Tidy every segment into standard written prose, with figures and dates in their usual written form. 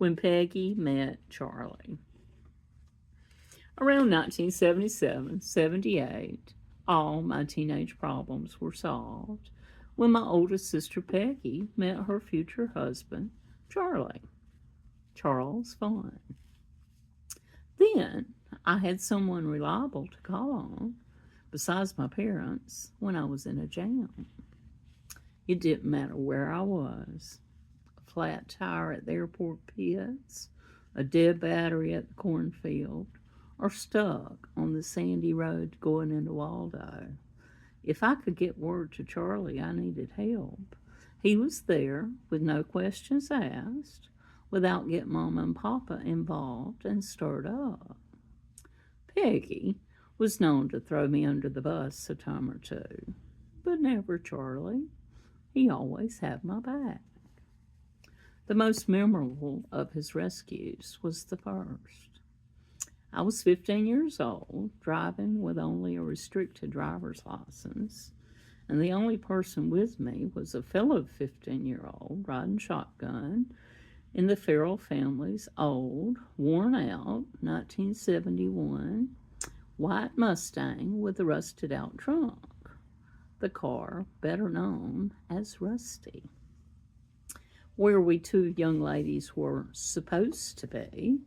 when Peggy met Charlie. Around 1977-78, all my teenage problems were solved when my oldest sister Peggy met her future husband, Charlie, Charles Vaughan. Then I had someone reliable to call on, besides my parents, when I was in a jam. It didn't matter where I was, a flat tire at the airport pits, a dead battery at the cornfield, or stuck on the sandy road going into Waldo. If I could get word to Charlie I needed help, he was there with no questions asked, without getting Mama and Papa involved and stirred up. Peggy was known to throw me under the bus a time or two, but never Charlie. He always had my back. The most memorable of his rescues was the first. I was 15 years old, driving with only a restricted driver's license, and the only person with me was a fellow 15-year-old riding shotgun in the Farrell family's old, worn-out 1971 white Mustang with a rusted-out trunk, the car better known as Rusty. Where we two young ladies were supposed to be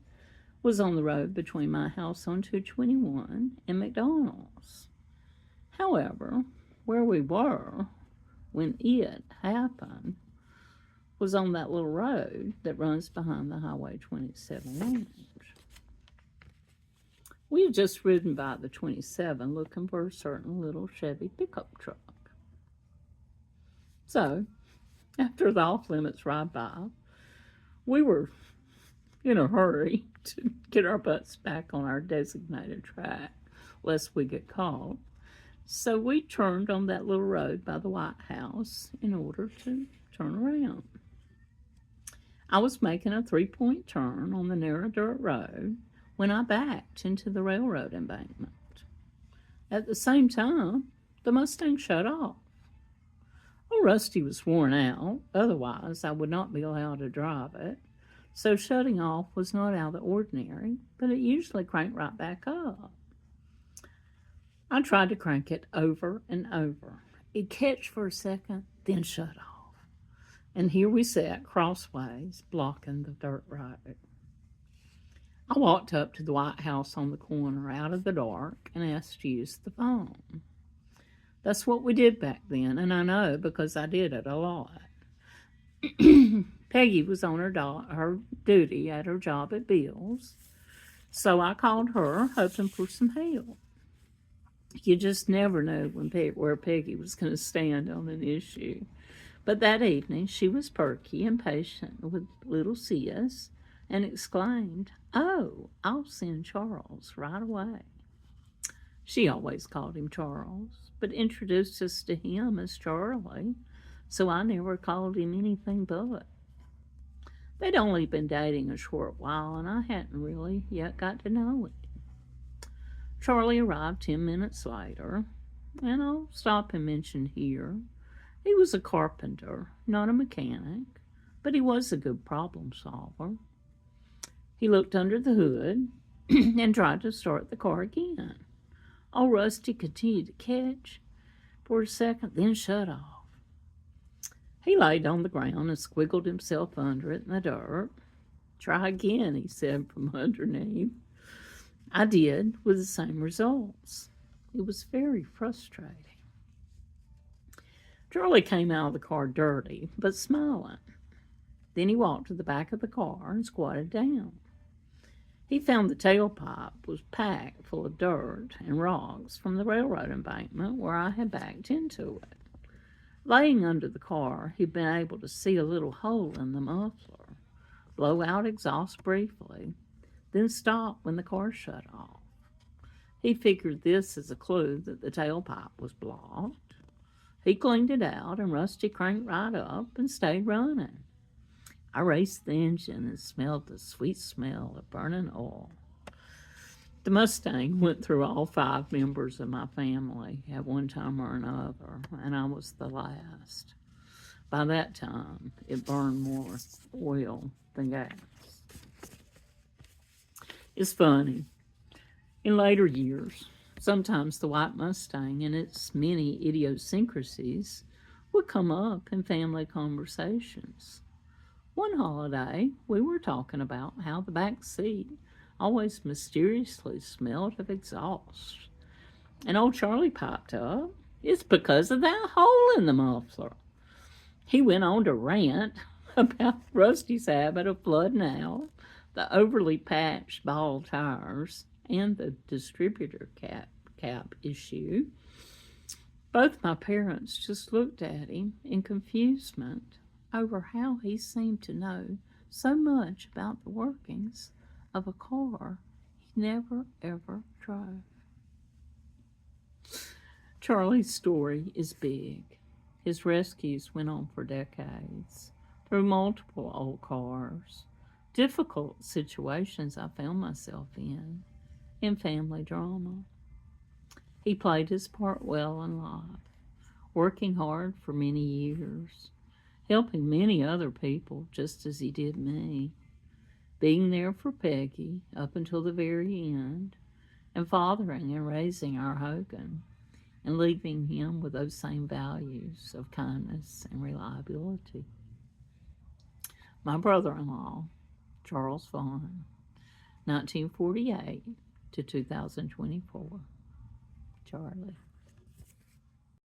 was on the road between my house on 221 and McDonald's. However, where we were when it happened was on that little road that runs behind the Highway 27 range. We had just ridden by the 27 looking for a certain little Chevy pickup truck. So, after the off-limits ride by, we were in a hurry to get our butts back on our designated track, lest we get caught. So we turned on that little road by the White House in order to turn around. I was making a three-point turn on the narrow dirt road when I backed into the railroad embankment. At the same time, the Mustang shut off. Old Rusty was worn out, otherwise I would not be allowed to drive it, so shutting off was not out of the ordinary, but it usually cranked right back up. I tried to crank it over and over. It'd catch for a second, then shut off. And here we sat crossways, blocking the dirt road. I walked up to the White House on the corner out of the dark and asked to use the phone. That's what we did back then, and I know because I did it a lot. Peggy was on her duty at her job at Bill's, so I called her, hoping for some help. You just never know where Peggy was going to stand on an issue. But that evening she was perky and patient with little sis and exclaimed, "Oh, I'll send Charles right away." She always called him Charles, but introduced us to him as Charlie, so I never called him anything but. They'd only been dating a short while, and I hadn't really yet got to know him. Charlie arrived 10 minutes later, and I'll stop and mention here, he was a carpenter, not a mechanic, but he was a good problem solver. He looked under the hood and tried to start the car again. Old Rusty continued to catch for a second, then shut off. He laid on the ground and squiggled himself under it in the dirt. "Try again," he said from underneath. I did, with the same results. It was very frustrating. Charlie came out of the car dirty, but smiling. Then he walked to the back of the car and squatted down. He found the tailpipe was packed full of dirt and rocks from the railroad embankment where I had backed into it. Laying under the car, he'd been able to see a little hole in the muffler, blow out exhaust briefly, then stop when the car shut off. He figured this as a clue that the tailpipe was blocked. He cleaned it out, and Rusty cranked right up and stayed running. I raced the engine and smelled the sweet smell of burning oil. The Mustang went through all 5 members of my family at one time or another, and I was the last. By that time, it burned more oil than gas. It's funny. In later years, sometimes the white Mustang and its many idiosyncrasies would come up in family conversations. One holiday, we were talking about how the back seat always mysteriously smelled of exhaust. And old Charlie piped up, "It's because of that hole in the muffler." He went on to rant about Rusty's habit of flooding out, the overly patched ball tires, and the distributor cap issue. Both my parents just looked at him in confusement over how he seemed to know so much about the workings of a car he never ever drove. Charlie's story is big. His rescues went on for decades, through multiple old cars, difficult situations I found myself in family drama. He played his part well in life, working hard for many years, helping many other people just as he did me, being there for Peggy up until the very end, and fathering and raising our Hogan, and leaving him with those same values of kindness and reliability. My brother-in-law, Charles Vaughan, 1948 to 2024. Charlie.